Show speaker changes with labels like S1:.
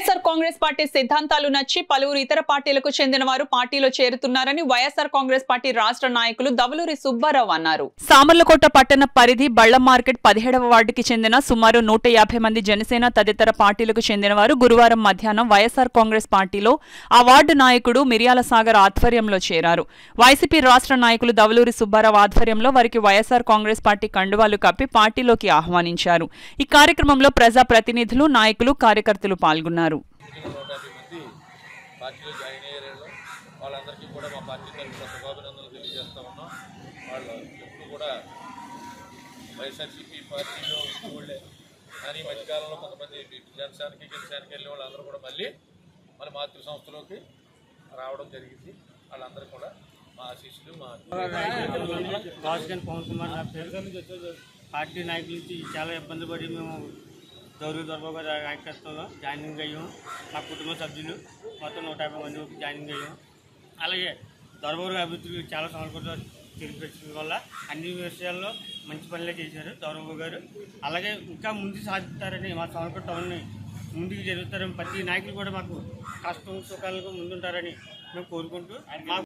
S1: YSR Congress party సిద్ధాంతాలు నచ్చి పలువురు ఇతర పార్టీలకు చెందిన వారు పార్టీలో చేరుతున్నారని వైఎస్ఆర్ కాంగ్రెస్ పార్టీ రాష్ట్ర నాయకులు దవలూరి సుబ్బారావు అన్నారు. సామర్లకోట పట్టణ పరిధి బళ్ల మార్కెట్ 17వ వార్డుకి చెందిన సుమారు 150 మంది జనసేన తదితర పార్టీలకు చెందిన వారు గురువారం మధ్యాహ్నం వైఎస్ఆర్ కాంగ్రెస్ పార్టీలో ఆ వార్డు నాయకుడు మిర్యాల సాగర్ ఆధ్వర్యంలో చేరారు. వైసీపీ రాష్ట్ర నాయకులు దవలూరి సుబ్బారావు ఆధ్వర్యంలో వారికి వైఎస్ఆర్ కాంగ్రెస్ పార్టీ కండువాలు కప్పి పార్టీలోకి ఆహ్వానించారు. ఈ కార్యక్రమంలో ప్రజా ప్రతినిధులు, నాయకులు, కార్యకర్తలు పాల్గొన్నారు.
S2: పార్టీలో జాయిన్ అయ్యారు. వాళ్ళందరికీ కూడా మా పార్టీ తరఫున శుభాభినందనలు తెలియజేస్తా ఉన్నాం. వాళ్ళు ఎప్పుడు కూడా వైఎస్ఆర్సీపీ పార్టీలో వాళ్ళే కానీ మధ్యకాలంలో కొంతమంది జనసేనకి వెళ్ళిన వాళ్ళందరూ కూడా మళ్ళీ మాతృ సంస్థలోకి రావడం జరిగింది. వాళ్ళందరూ కూడా మా ఆశీస్సులు. మా
S3: పవన్ కుమార్ నా పేరు. పార్టీ నాయకుల నుంచి చాలా ఇబ్బంది పడి మేము దౌర్య దొరబాబు గారి నాయకత్వంలో జాయినింగ్ అయ్యాం. మా కుటుంబ సభ్యులు మొత్తం 150 మంది జాయినింగ్ అయ్యాం. అలాగే దొరబాబు గారి అభివృద్ధి చాలా సమర్పణ తెలిపించడం వల్ల అన్ని విషయాల్లో మంచి పనులే చేశారు దొరబాబు గారు. అలాగే ఇంకా ముందుకు సాధిస్తారని మా సమర్పణ టౌన్ని ముందుకు జరుగుతారని ప్రతి నాయకులు కూడా మాకు కష్టం సుఖాలకు ముందుంటారని మేము కోరుకుంటూ